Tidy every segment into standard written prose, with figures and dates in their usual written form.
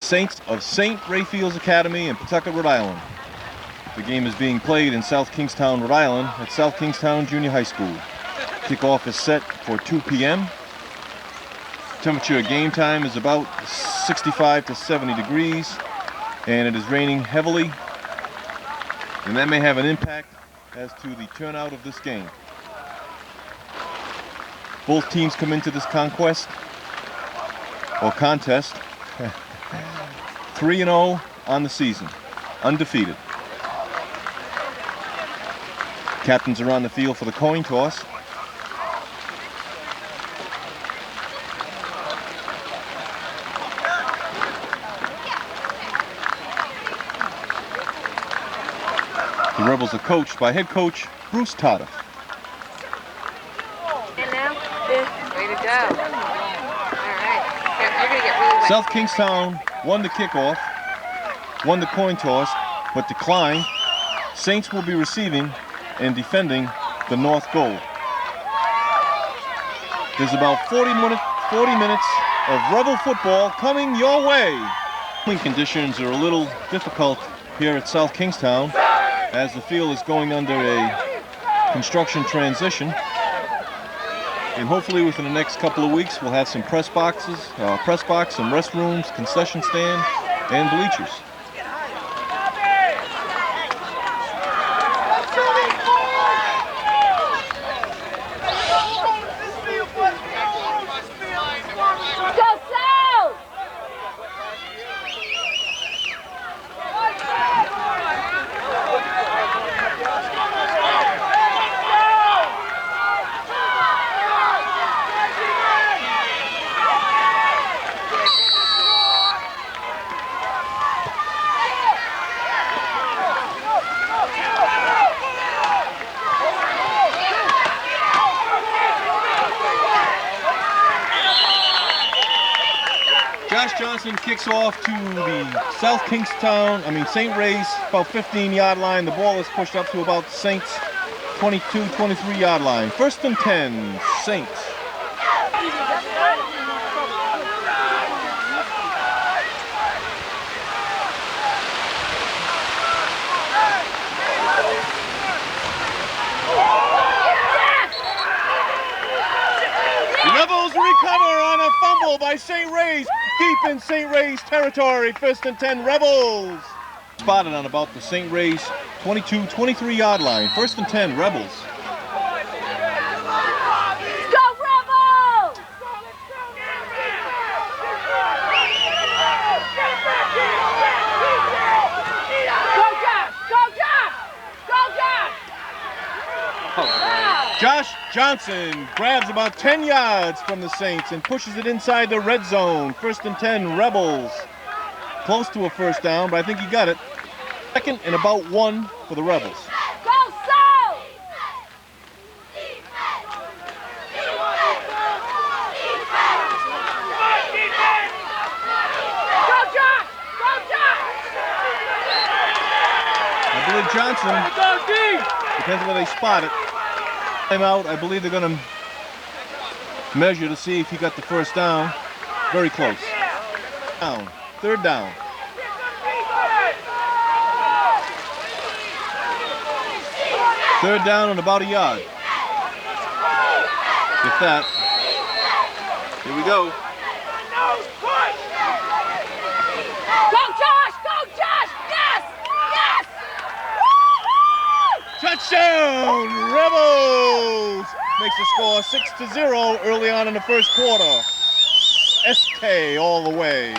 Saints of St. Raphael's Academy in Pawtucket, Rhode Island. The game is being played in South Kingstown, Rhode Island at South Kingstown Junior High School. Kickoff is set for 2 p.m. Temperature at game time is about 65 to 70 degrees, and it is raining heavily, and that may have an impact as to the turnout of this game. Both teams come into this contest 3-0 on the season, undefeated. Captains are on the field for the coin toss. The Rebels are coached by head coach Bruce Tata. And now, way to go. All right. You're going to get really wet. South Kingstown won the kickoff, won the coin toss, but declined. Saints will be receiving and defending the north goal. There's about 40 minutes of Rebel football coming your way. Conditions are a little difficult here at South Kingstown as the field is going under a construction transition. And hopefully within the next couple of weeks we'll have some press box, some restrooms, concession stand, and bleachers. Josh Johnson kicks off to the St. Ray's about 15-yard line. The ball is pushed up to about Saints 22, 23-yard line. 1st and 10, Saints. Rebels recover on a fumble by St. Ray's. Deep in St. Ray's territory, 1st and 10, Rebels. Spotted on about the St. Ray's 22, 23-yard line. 1st and 10, Rebels. Go Rebels! Go Josh! Go Josh! Go Josh! Josh Johnson grabs about 10 yards from the Saints and pushes it inside the red zone. 1st and 10, Rebels. Close to a first down, but I think he got it. 2nd and about 1 for the Rebels. Go South! Go Josh! Go Josh! I believe Johnson, depends on where they spot it. Out, I believe they're going to measure to see if he got the first down. Very close. Down. 3rd down. Third down and about a yard. If that. Here we go. Go Josh! Go Josh! Yes! Yes! Woo-hoo! Touchdown, Rebels! Makes the score 6-0 early on in the first quarter. SK all the way.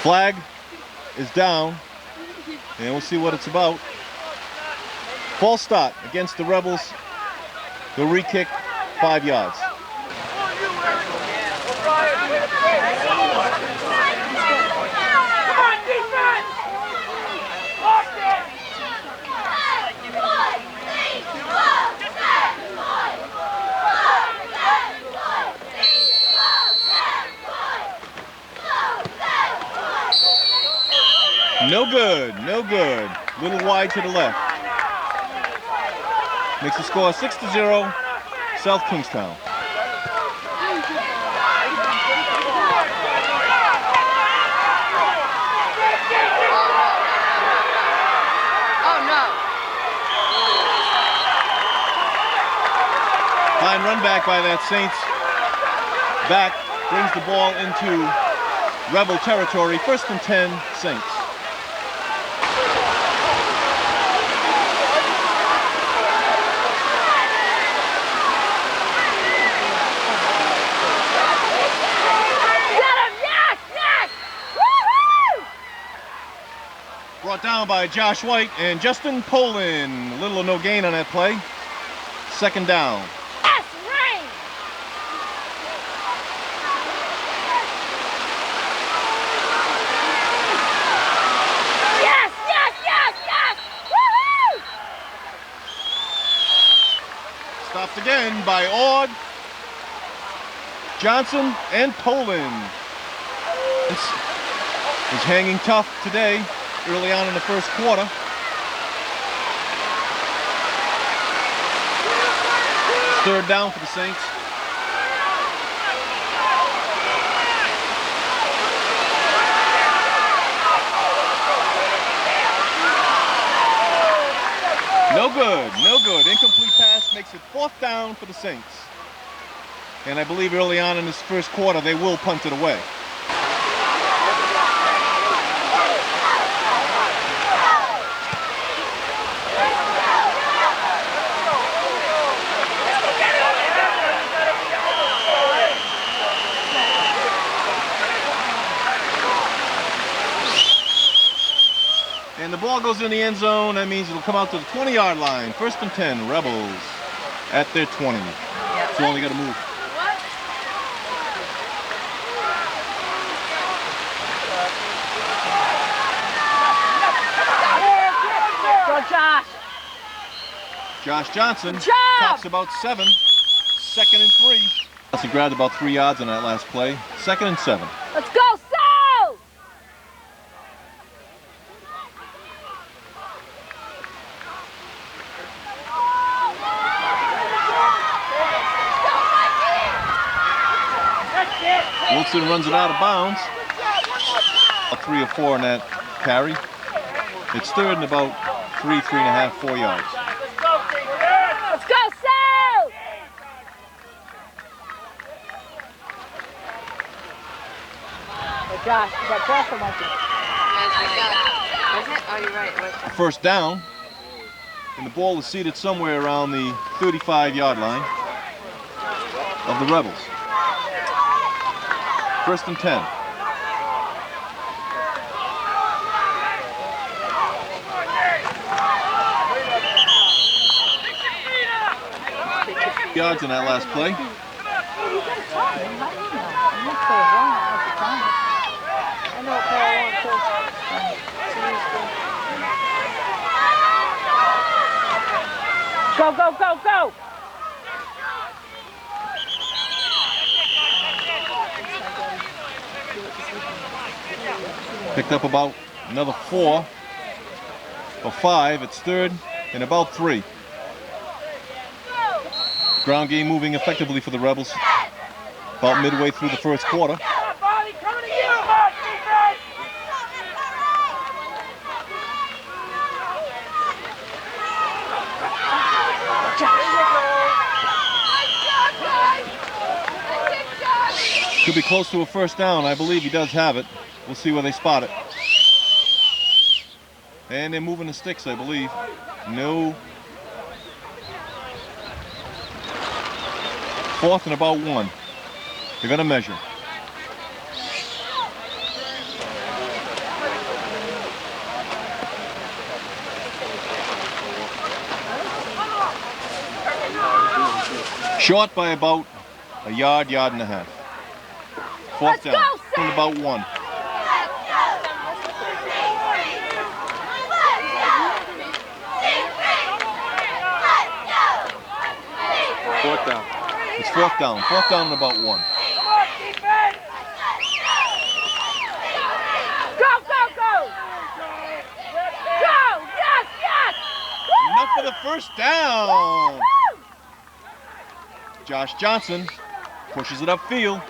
Flag is down, and we'll see what it's about. False start against the Rebels. They'll re-kick 5 yards. No good, no good. Little wide to the left. Makes the score 6-0. South Kingstown. Fine run back by that Saints back, brings the ball into Rebel territory. 1st and 10, Saints. Brought down by Josh White and Justin Poland. Little or no gain on that play. 2nd down. Yes, Rain! Yes, yes, yes, yes! Woohoo! Stopped again by Ord, Johnson, and Poland. It's hanging tough today, early on in the 1st quarter. Third down for the Saints. No good, no good. Incomplete pass makes it 4th down for the Saints. And I believe early on in this 1st quarter, they will punt it away. And the ball goes in the end zone. That means it'll come out to the 20-yard line. 1st and 10, Rebels at their 20. So only got to move. Go, Josh! Josh Johnson Job! talks about 7. 2nd and 3. He grabbed about 3 yards on that last play. 2nd and 7. Let's go, Sal! Wilson runs it out of bounds. 3 or 4 on that carry. It's 3rd and about 3, 3.5, 4 yards. Let's go, Sal! Hey, Josh, you got pressure, monkey. Oh, you're right. 1st down. And the ball is seated somewhere around the 35-yard line of the Rebels. 1st and 10. Yards in that last play. Go, go, go, go! Picked up about another 4 or 5. It's 3rd and about 3. Ground game moving effectively for the Rebels. About midway through the 1st quarter. Could be close to a 1st down. I believe he does have it. We'll see where they spot it. And they're moving the sticks, I believe. No. 4th and about 1. They're going to measure. Short by about a yard, yard and a half. 4th down. And about 1. Fourth down. It's 4th down. 4th down and about 1. Go, go, go! Go! Yes, yes! Enough for the 1st down. Josh Johnson pushes it upfield.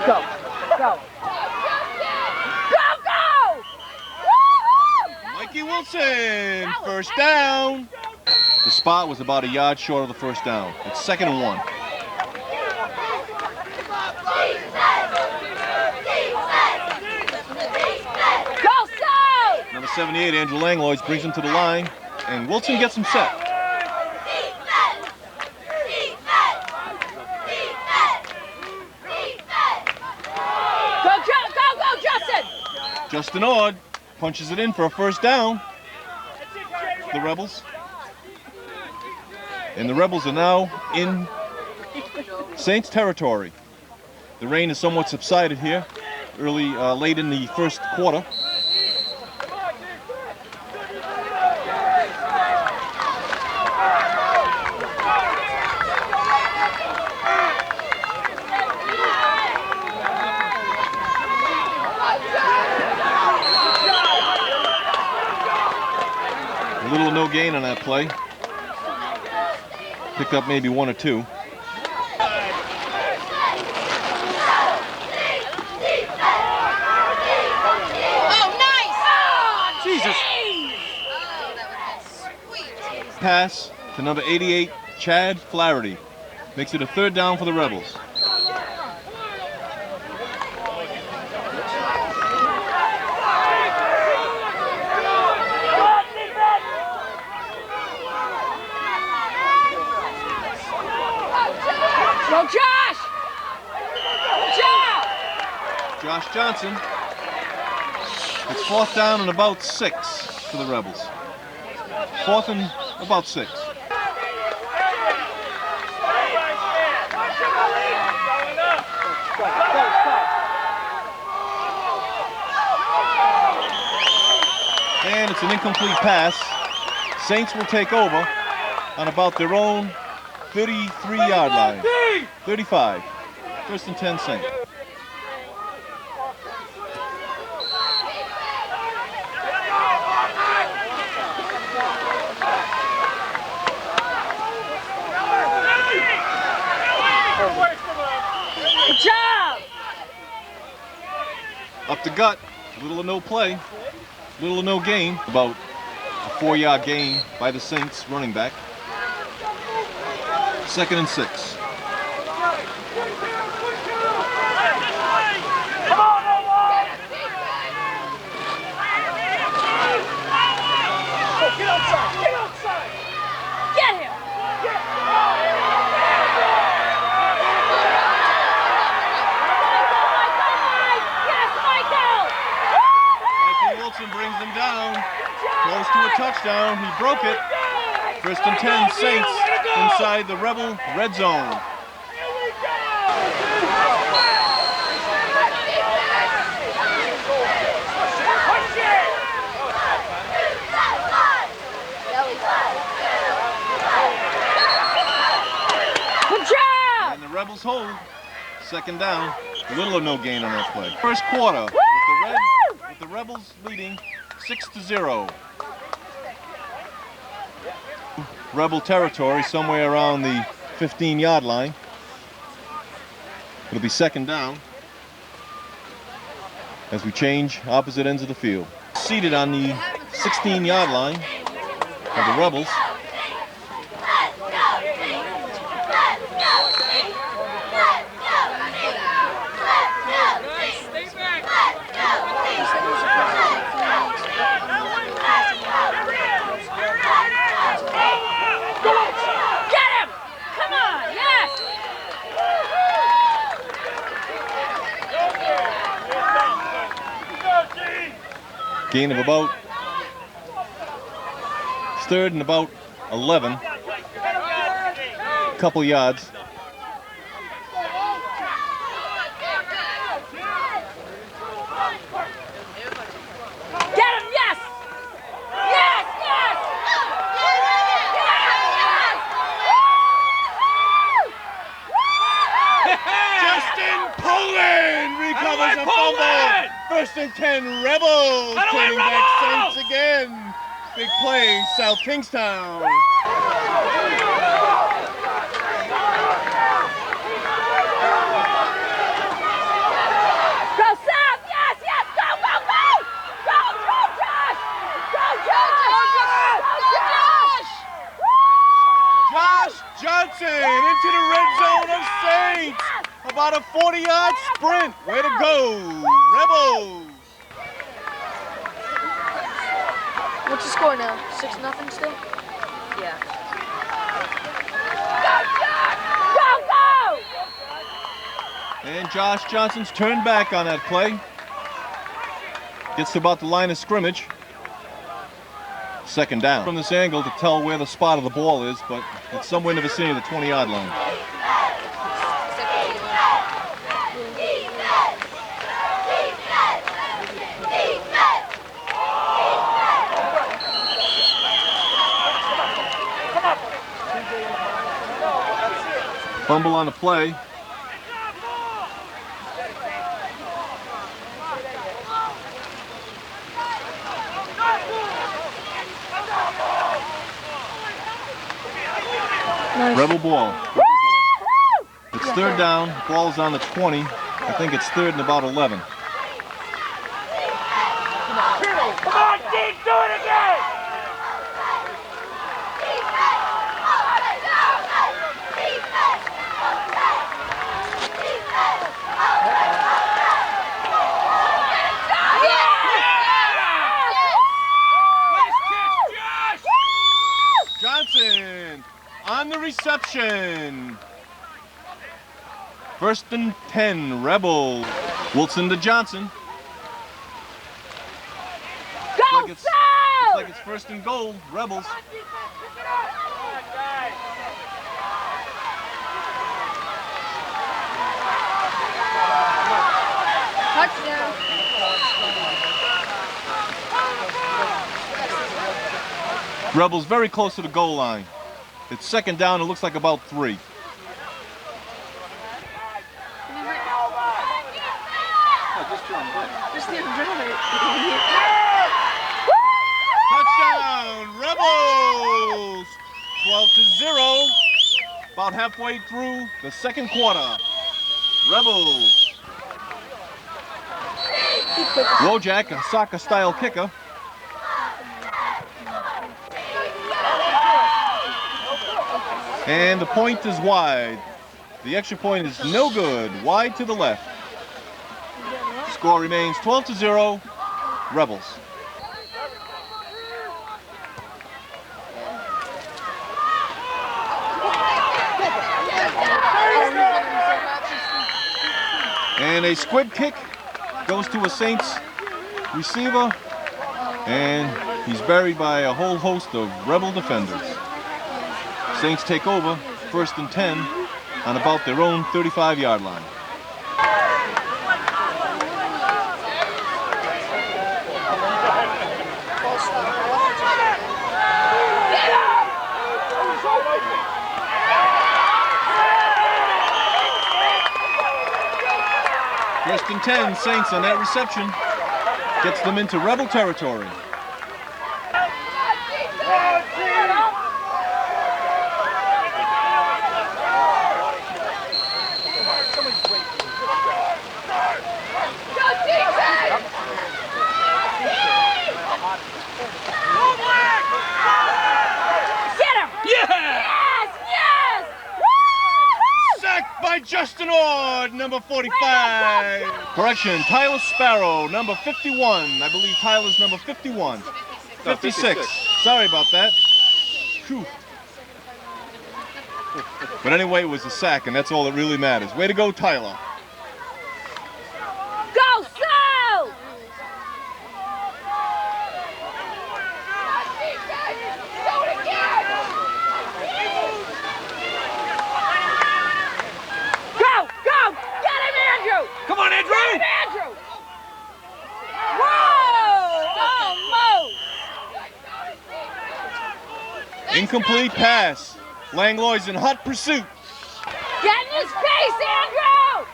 Go. Go. Go, go! Woo-hoo! Mikey Wilson, first down. The spot was about a yard short of the first down. It's 2nd and 1. Go, South! Number 78, Andrew Langlois, brings him to the line, and Wilson gets him set. Go, Justin! Justin Ord punches it in for a first down. The Rebels. And the Rebels are now in Saints territory. The rain has somewhat subsided here, late in the first quarter. A little or no gain on that play. Picked up maybe 1 or 2. Jesus. Oh, that would have been sweet. Pass to number 88, Chad Flaherty. Makes it a 3rd down for the Rebels. Go, Josh! Good job! Josh Johnson. It's 4th down and about 6 for the Rebels. 4th and about 6. And it's an incomplete pass. Saints will take over on about their own 33-yard line. 35. 1st and 10 Saints. Good job! Up the gut, little or no play, little or no gain. About a 4-yard gain by the Saints running back. 2nd and 6. Get outside! Get outside! Get him! Yes, Michael! Mikey Wilson brings him down. Close to a touchdown. He broke it. 1st and 10 Saints inside the Rebel red zone. Good job! And the Rebels hold. 2nd down. Little or no gain on that play. First quarter with the Rebels leading 6-0. Rebel territory somewhere around the 15-yard line. It'll be 2nd down as we change opposite ends of the field. Seated on the 16-yard line of the Rebels. Gain of about 3rd and about 11. Couple yards. Get him! Yes! Yes! Yes! Justin Pollard! recovers a fumble. First and 10, Rebels. Turning back Saints again. Big play, South Kingstown. Go South! Yes, yes! Go, go, go! Go, go, Josh! Go, Josh! Go, Josh! Josh Johnson into the red zone of Saints. About a 40-yard sprint. Way to go, Rebels. What's the score now? 6-0 still? Yeah. Go, Josh! Go, go! And Josh Johnson's turned back on that play. Gets to about the line of scrimmage. Second down. From this angle to tell where the spot of the ball is, but it's somewhere in the vicinity of the 20-yard line. Fumble on the play. Nice. Rebel ball. It's third down. Ball's on the 20. I think it's third and about 11. Come on, team, do it again! Johnson on the reception. First and 10, Rebels. Wilson to Johnson. Go, Looks South! like it's first and goal, Rebels. Touchdown. Rebels very close to the goal line. It's second down, it looks like about 3. Just didn't drive it. Touchdown, Rebels! 12-0. About halfway through the second quarter. Rebels. Wojak, a soccer-style kicker. And the point is wide. The extra point is no good. Wide to the left. Score remains 12-0. Rebels. And a squib kick goes to a Saints receiver, and he's buried by a whole host of Rebel defenders. Saints take over, first and 10, on about their own 35-yard line. First and 10, Saints on that reception. Gets them into Rebel territory. Justin Ord, number 45. Correction, Tyler Sparrow, number 51. I believe Tyler's number 51. 56. Sorry about that. Whew. But anyway, it was a sack, and that's all that really matters. Way to go, Tyler. Go, South! Come on, Andrew! Andrew! Whoa! Almost! Incomplete pass. Langlois in hot pursuit. Get in his face, Andrew!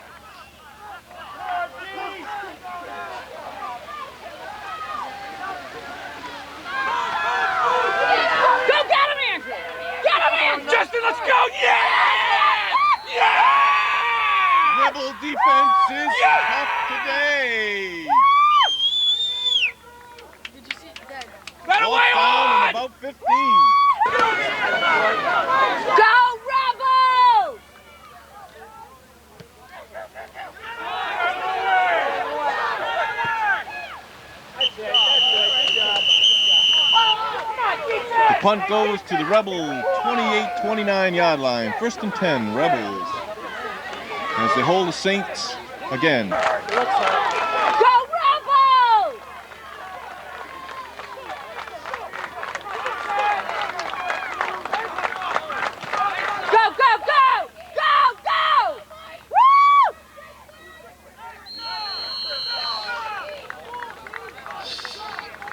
is tough today. Did you see that? Right Fourth away, down on! and about 15. Go Rebels! The punt goes to the Rebel 28-29 yard line. 1st and 10, Rebels. As they hold the Saints again. Go Rebels! Go, go, go! Go, go! Woo!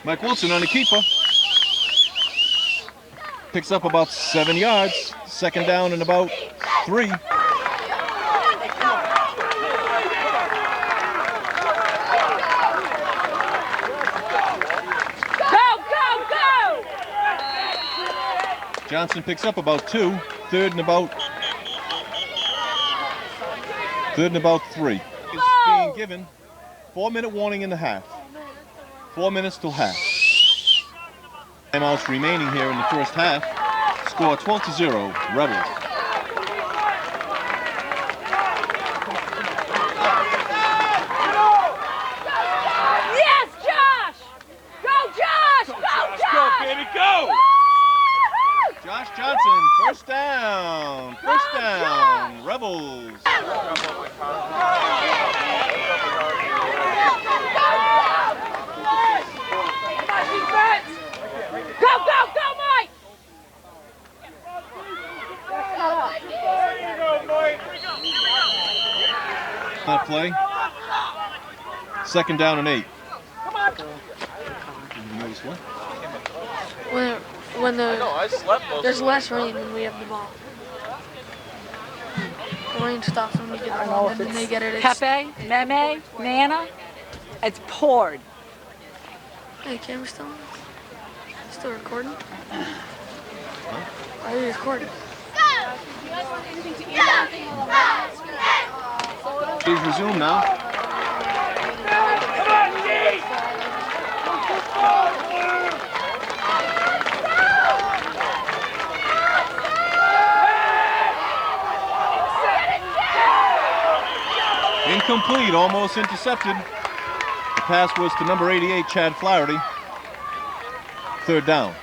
Mike Wilson on the keeper. Picks up about 7 yards. 2nd down and about 3. Go, go, go! Johnson picks up about 2. 3rd and about 3. Is being given 4-minute warning in the half. 4 minutes till half. Timeouts remaining here in the first half. Score 12-0, Rebels. Yes, Josh! Go, Josh! Go, Go, Josh! baby, go! Woo-hoo! Josh Johnson, first down. First down, Rebels. Go, go, go, Mike! Not play. 2nd down and 8. You notice what? When there's less rain when we have the ball. The rain stops when we get the ball, and then they get it. Pepe, Meme, Nana, it's poured. Hey, camera still on? Still recording? Are you recording? Please resume now. Come on, Steve! Incomplete, almost intercepted. The pass was to number 88, Chad Flaherty. 3rd down.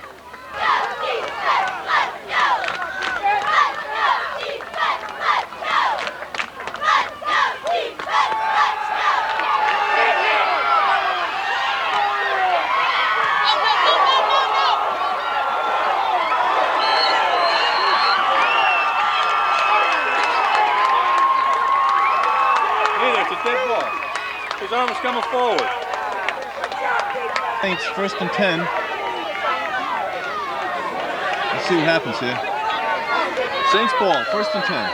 Hey, that's a dead ball. His arm is coming forward. Saints 1st and 10. Let's see what happens here. Saints ball, 1st and 10.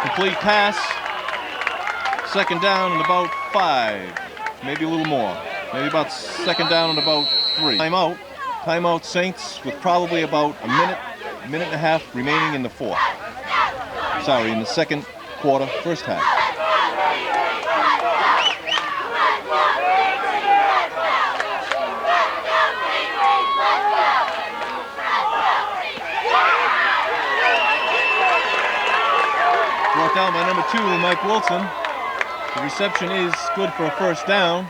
Complete pass. 2nd down and about 5. Maybe a little more. Maybe about 2nd down and about 3. Timeout. Timeout Saints with probably about a minute and a half remaining in the fourth. Sorry, in the second quarter, first half. Brought down by number 2, Mike Wilson. The reception is good for a first down.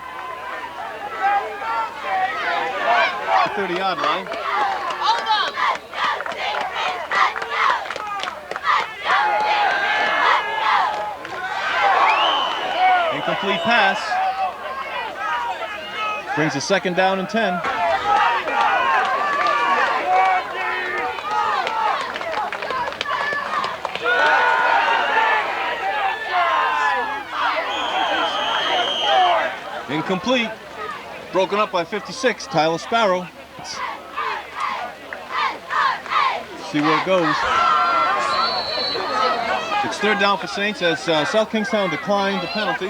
30-yard line. Incomplete pass. Brings a 2nd down and 10. Incomplete. Broken up by 56, Tyler Sparrow. Let's see where it goes. It's third down for Saints as South Kingstown declined the penalty.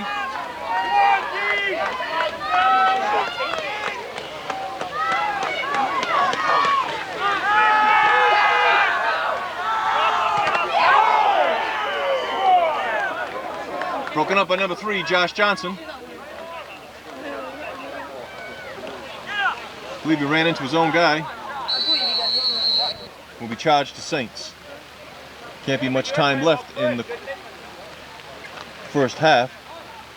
Broken up by number 3, Josh Johnson. I believe he ran into his own guy. Will be charged to Saints. Can't be much time left in the first half.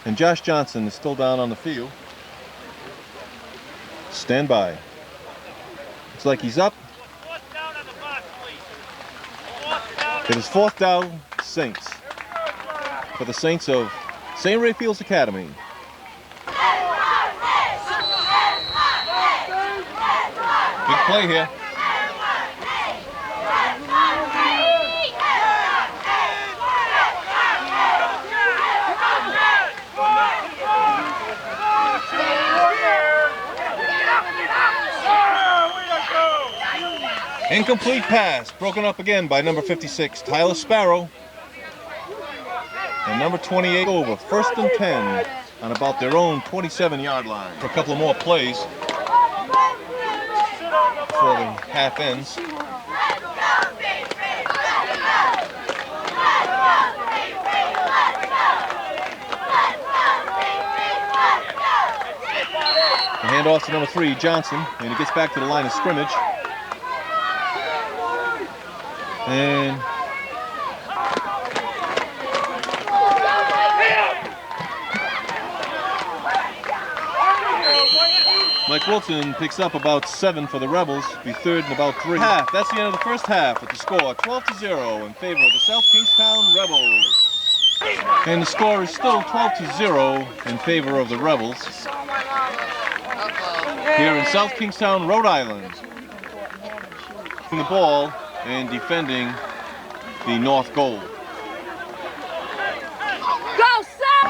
And Josh Johnson is still down on the field. Stand by. Looks like he's up. It is fourth down, Saints. For the Saints of St. Raphael's Academy. Big play here. Incomplete pass, broken up again by number 56, Tyler Sparrow. And number 28 over, first and 10 on about their own 27-yard line. For a couple of more plays before the half ends. The handoff to number 3, Johnson, and he gets back to the line of scrimmage. And Mike Wilson picks up about 7 for the Rebels. Be third and about 3. Half. That's the end of the first half with the score 12-0 in favor of the South Kingstown Rebels. And the score is still 12-0 in favor of the Rebels here in South Kingstown, Rhode Island. The ball and defending the north goal. Go, Sam!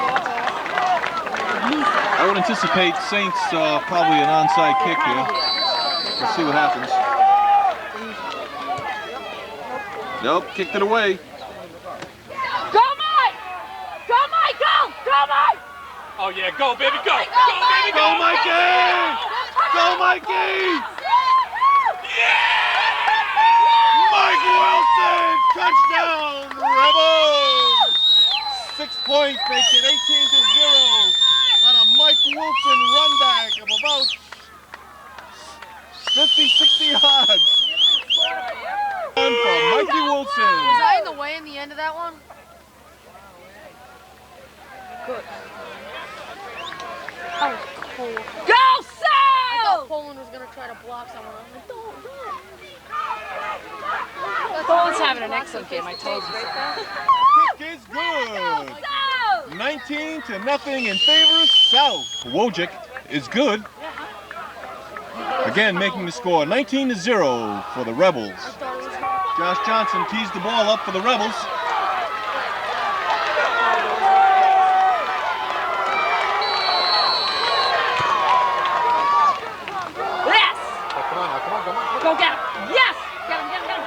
I would anticipate Saints probably an onside kick here. We'll see what happens. Nope, kicked it away. Go, Mike! Go, Mike! Go! Go, Mike! Oh yeah, go baby, go! Go baby, go! Go, Mikey! Go, Mikey! Mike Wilson, touchdown, Rebels! 6 points makes it 18-0 on a Mike Wilson run back of about 50-60 yards. And for Mikey Wilson. Was I in the way in the end of that one? Good. That was cold. Go, I Sam! thought Poland was gonna try to block someone. I was like, don't. Poland's having an excellent game, I told you so. Kick is good. 19-0 in favor of South. Wojcik is good. Again, making the score 19-0 for the Rebels. Josh Johnson tees the ball up for the Rebels. Yes! Come on, come on. Go get him! Yes! Get him, get him, get him!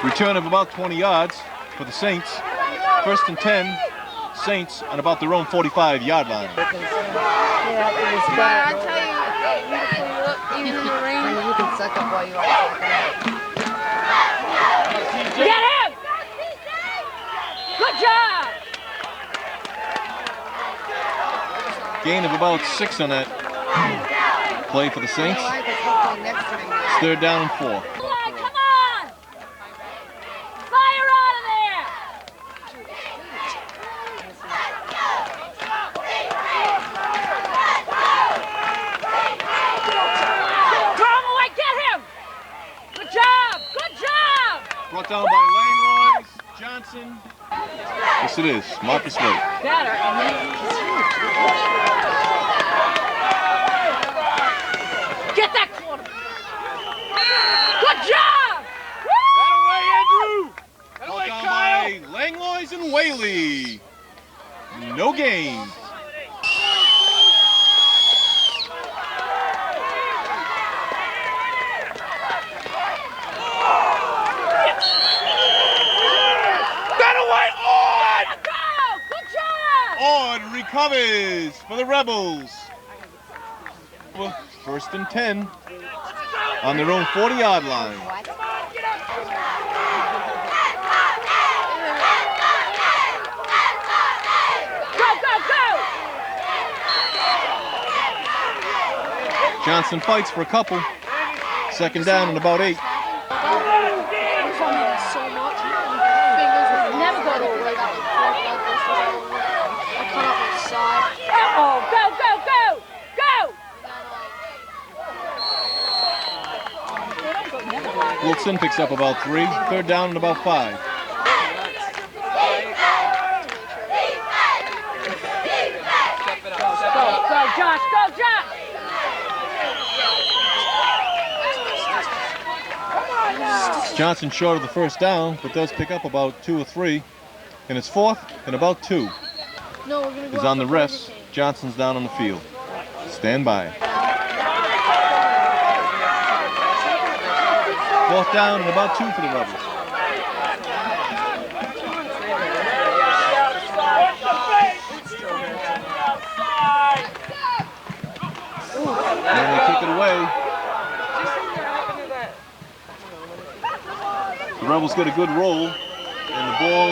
Return of about 20 yards for the Saints. First and 10, Saints on about their own 45-yard line. Yeah, it was I better. tell you, even in the rain. You can suck up while you are. Get him! Good job! Gain of about 6 on that play for the Saints. Like it's hopefully next time. It's third down and 4. Come on, come on! Fire out of there! Throw him away, get him! Good job, good job! Brought down by Langlois, Johnson. Yes, it is. Marcus Wade. Better. Get that corner. Good job! Woo! Brought down by Langlois and Whaley. No gain. Ward recovers for the Rebels. 1st and 10 on their own 40-yard line. Johnson fights for a couple. 2nd down and about 8. So much. Fingers would never go to like that. I cut off my side. Oh, go, go, go, go! Wilson picks up about 3. 3rd down and about 5. Go, Josh, go, Josh! Johnson short of the 1st down, but does pick up about 2 or 3. And it's 4th and about 2. No, we're gonna go He's on the refs. Johnson's down on the field. Stand by. 4th down and about 2 for the Rebels. And they kick it away. The Rebels get a good roll, and the ball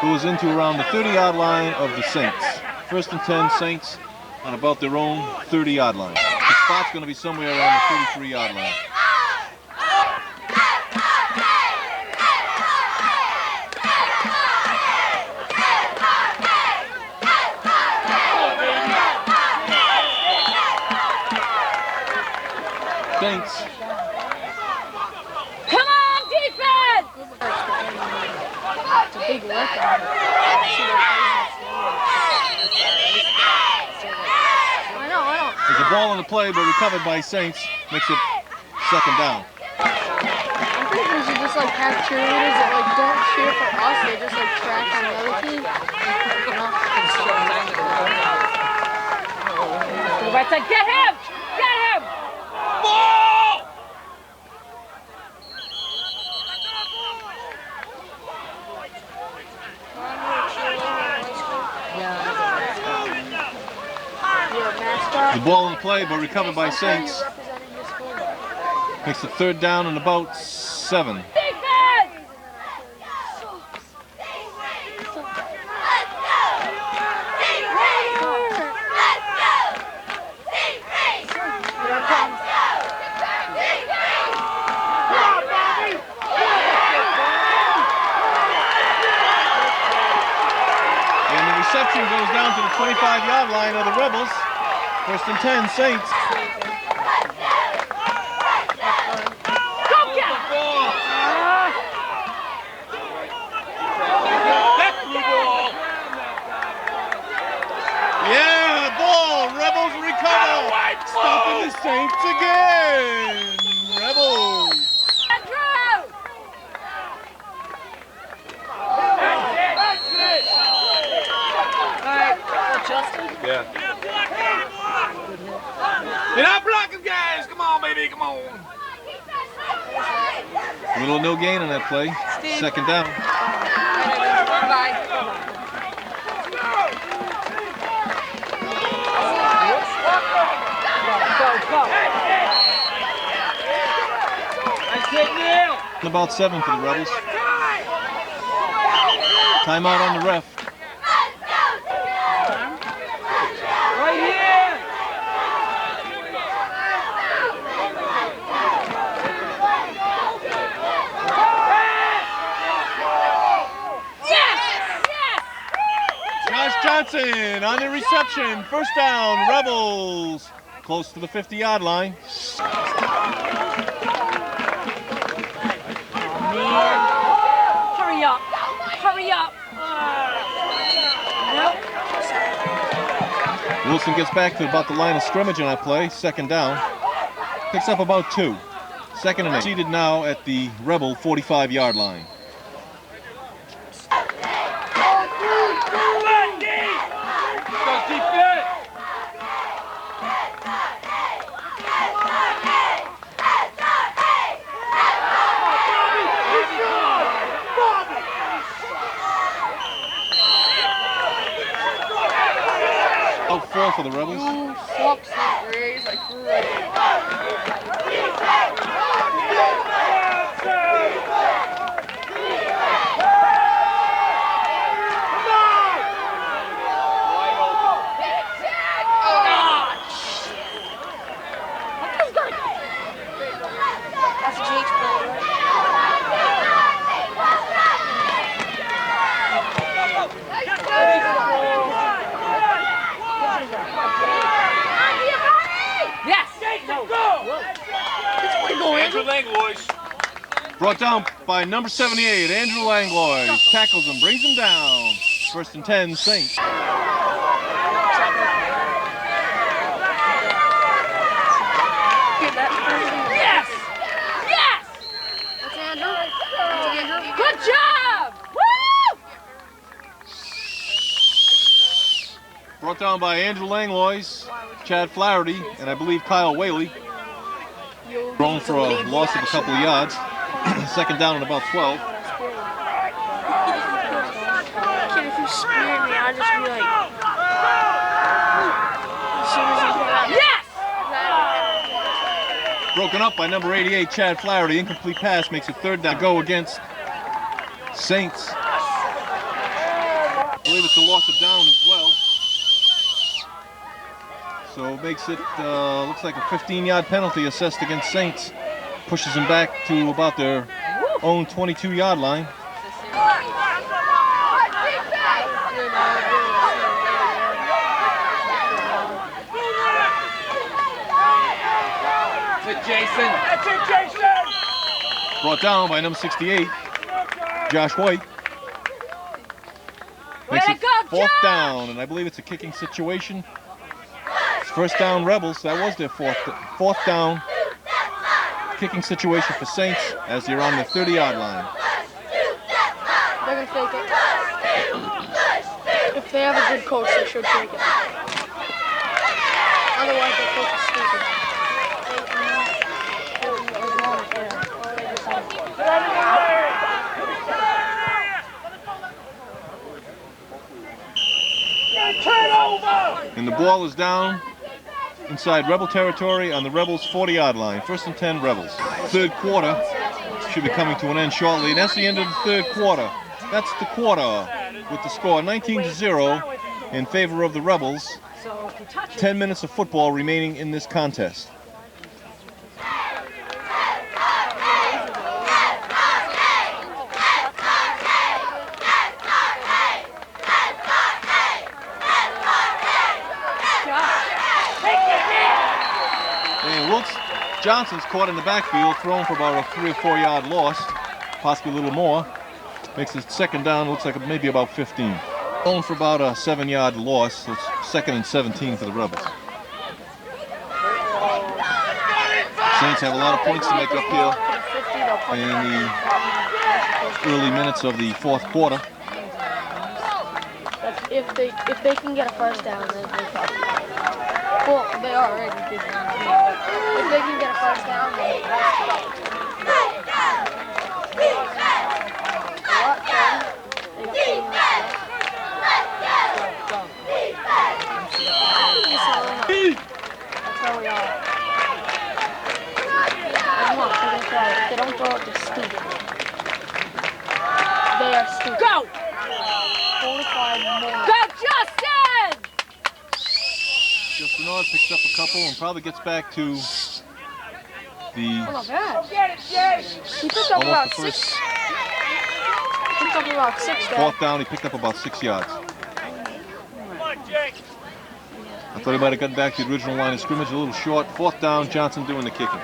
goes into around the 30-yard line of the Saints. 1st and 10, Saints on about their own 30-yard line. The spot's going to be somewhere around the 33-yard line. Saints. Come on, defense! It's a big workout. I know. There's a ball on the play, but recovered by Saints. Makes it 2nd down. I think we should just like have cheerleaders that like don't cheer for us. They just like trash on the other team. To the right side, get him! Get him! The ball on the play, but recovered by Saints. Makes it 3rd down and about 7. Defense! And the reception goes down to the 25-yard line of the Rebels. 1st and 10, Saints. Yeah, ball. Rebels recover. Stopping the Saints again. Rebels. Andrew! Yeah. You're not blocking, guys. Come on, baby. Come on. Little no gain on that play. 2nd down. About 7 for the Rebels. Timeout on the ref. Right here! Yes! Yes! Josh Johnson on the reception. 1st down, Rebels. Close to the 50-yard line. Hurry up! Hurry up! Wilson gets back to about the line of scrimmage on that play. 2nd down. Picks up about 2. 2nd and 8. Seated now at the Rebel 45-yard line. for the Rebels. You fucks and rays like That's Jake's brother, right? Yes! Andrew Langlois. Brought down by number 78, Andrew Langlois. Tackles him, brings him down. 1st and 10, Saints. Yes! Yes! That's Andrew. That's Andrew. Good job! Woo! Brought down by Andrew Langlois, Chad Flaherty, and I believe Kyle Whaley. Thrown for a loss of a couple of yards. 2nd down and about 12. Kid, if you speared me, I'd just be like, as soon as you get out. Yes! Broken up by number 88, Chad Flaherty. Incomplete pass makes it 3rd down. Go against Saints. I believe it's a loss of down as well. So it makes it, looks like a 15-yard penalty assessed against Saints. Pushes them back to about their own 22-yard line. Jason. That's it, Jason. Brought down by number 68, Josh White. Way Makes to it go, 4th Josh! down, and I believe it's a kicking situation. It's 1st down Rebels. That was their 4th down kicking situation for Saints as they're on the 30-yard line. They're gonna fake it. If they have a good coach, they should take it. Otherwise, their coach is stupid. And the ball is down inside Rebel territory on the Rebels' 40-yard line. 1st and 10 Rebels. 3rd quarter should be coming to an end shortly. And that's the end of the 3rd quarter. That's the quarter with the score 19-0 in favor of the Rebels. 10 minutes of football remaining in this contest. And Wilkes Johnson's caught in the backfield, thrown for about a 3 or 4 yard loss, possibly a little more. Makes it 2nd down, looks like maybe about 15. Thrown for about a 7-yard loss, so it's 2nd and 17 for the Rebels. Saints have a lot of points to make up here in the early minutes of the 4th quarter. If they can get a 1st down, then they probably. Well, they already did. If they can get a 1st down, then that's how we are. They don't throw it, they're stupid. They are stupid. Go! 45 more. Go, Justin! Justin Odd picks up a couple and probably gets back to Oh, the not bad. Get it, Jay. He picked up about almost the 6. first Picked up about 6 there. 4th down. He picked up about 6 yards. Come on, Jake. I thought he might have gotten back to the original line of scrimmage a little short. 4th down, Johnson doing the kicking.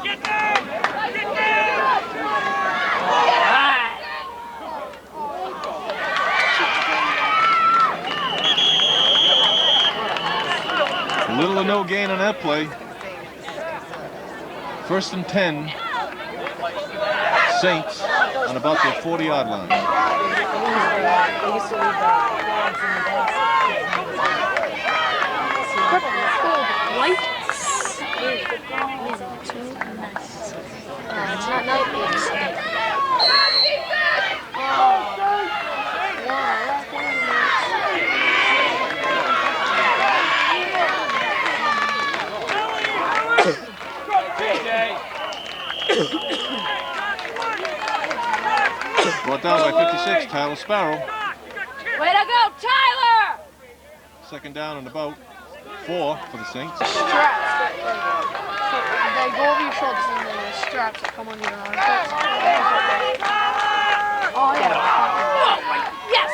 Get down! Get down! Little or no gain on that play. 1st and 10. Saints on about their 40-yard line. Lights. It's not night, it's day. Brought down by 56, Tyler Sparrow. Way to go, Tyler! Second down and about 4 for the Saints. Straps they go over your shoulders and then there's straps that come on your arms. Oh yeah. Yes!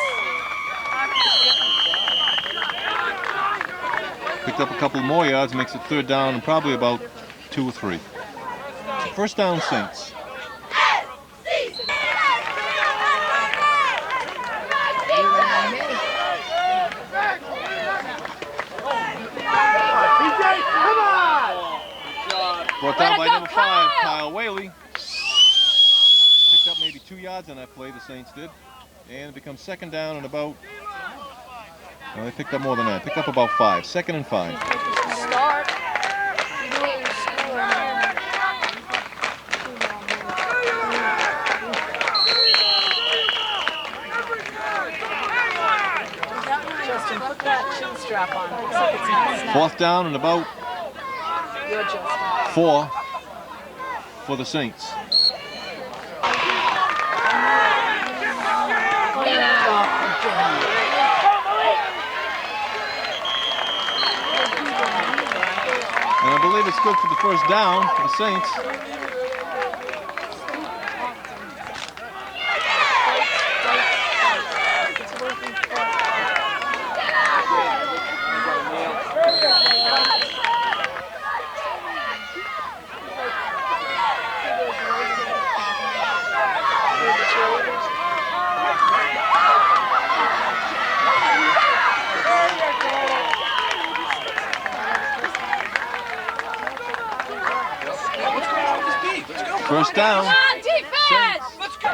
Picked up a couple more yards, makes it third down and probably about 2 or 3. First down, Saints. Brought down by number 5, Kyle Whaley. Picked up maybe 2 yards on that play, the Saints did. And it becomes second down and about, well, they picked up more than that. Picked up about 5, second and 5. Start. You do it in school. Justin, put that chin strap on. Looks like it's not snapped. Fourth down and about Good, Justin. 4 for the Saints. And I believe it's good for the first down for the Saints. First down. Come on, defense! Let's go.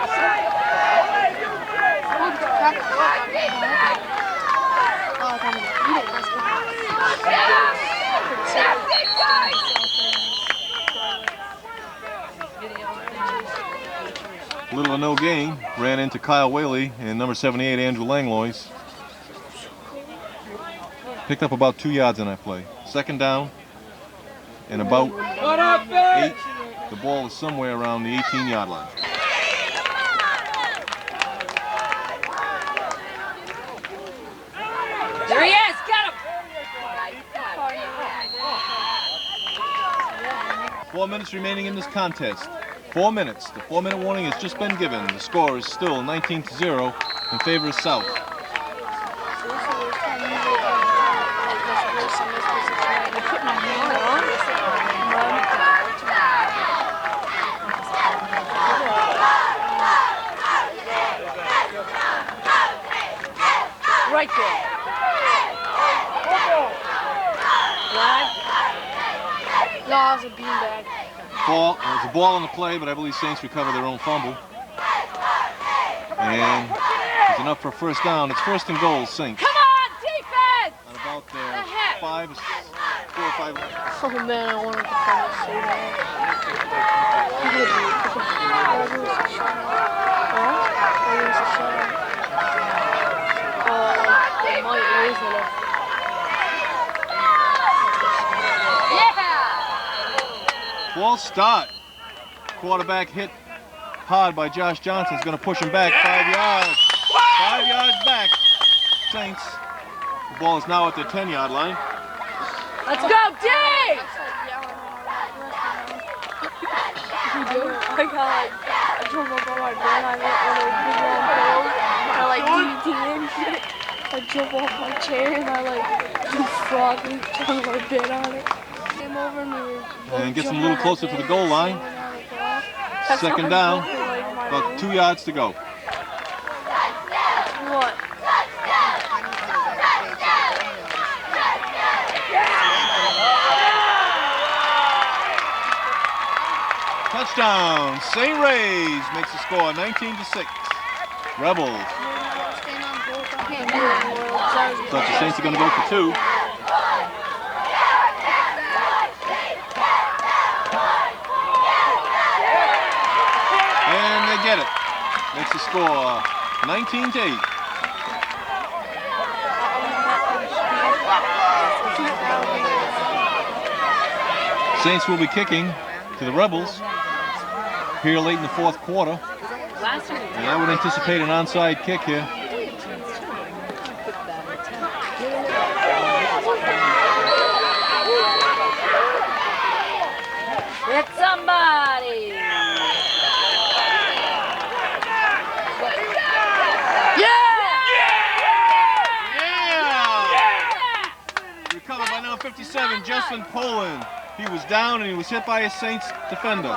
Little or no gain. Ran into Kyle Whaley and number 78, Andrew Langlois. Picked up about 2 yards on that play. Second down and about 8. The ball is somewhere around the 18-yard line. There he is! Get him! 4 minutes remaining in this contest. 4 minutes. The 4-minute warning has just been given. The score is still 19-0 in favor of South. Right there. No, it was a beanbag. Ball. There's a ball on the play, but I believe Saints recover their own fumble. And it's enough for a first down. It's first and goal, Saints. Come on, defense! At about their 4 or 5. Oh man, I wanted to call it so bad. They might lose it. False start. Quarterback hit hard by Josh Johnson. Is going to push him back 5 yards. 5 yards back. Saints. The ball is now at the 10-yard line. Let's go, D! I drove up on my bed. I went on those big long pillows. I like DDT and shit. I jump off my chair and I like do frog leaps on my bed on it. Came over and we were And gets him a little closer to the goal line. Second down. About 2 yards to go. What? Touchdown. St. Ray's makes the score 19-6. Rebels. Thought the Saints are going to go for 2. And they get it. Makes the score 19-8. Saints will be kicking to the Rebels here late in the fourth quarter. And I would anticipate an onside kick here. Hit somebody. Recovered by number 57, Justin Poland. He was down and he was hit by a Saints defender.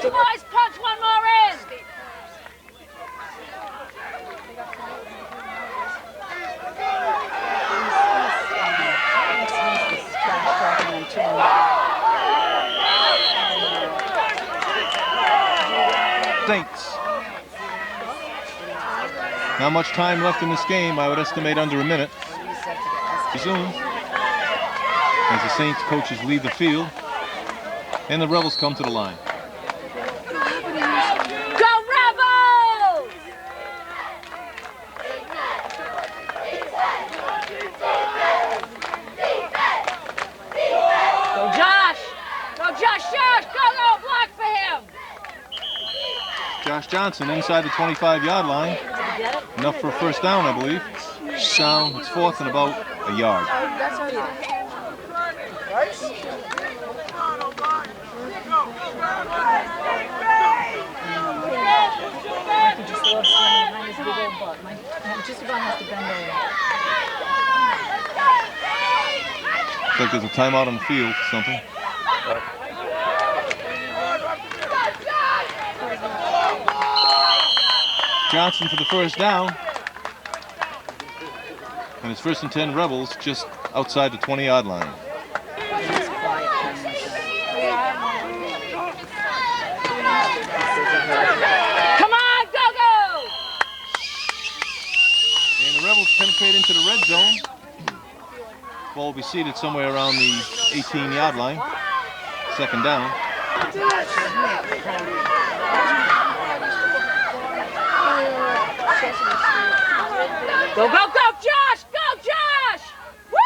Boys, punch one more in. Saints. Not much time left in this game. I would estimate under a minute. Soon, as the Saints coaches leave the field and the Rebels come to the line. Go Rebels! Go Josh! Go Josh! Josh! Go block for him! Josh Johnson inside the 25-yard line. Enough for a first down, I believe. Down, it's fourth and about a yard. He just loves standing behind his big old butt. Just about has to bend over. Looks like there's a timeout on the field, something. Johnson for the first down. And it's first and 10 Rebels just outside the 20-yard line. Come on, go! And the Rebels penetrate into the red zone. Ball will be seated somewhere around the 18-yard line. Second down. Go, Josh! Go, Josh! Woo!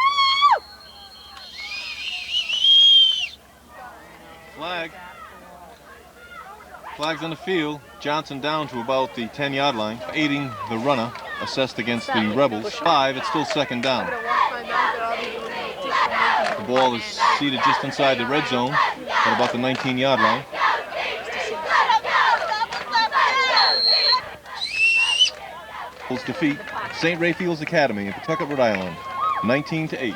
Flags on the field. Johnson down to about the 10-yard line, aiding the runner, assessed against the Rebels. 5, it's still second down. The ball is seated just inside the red zone at about the 19-yard line. Defeat St. Raphael's Academy in Pawtucket, Rhode Island, 19-8.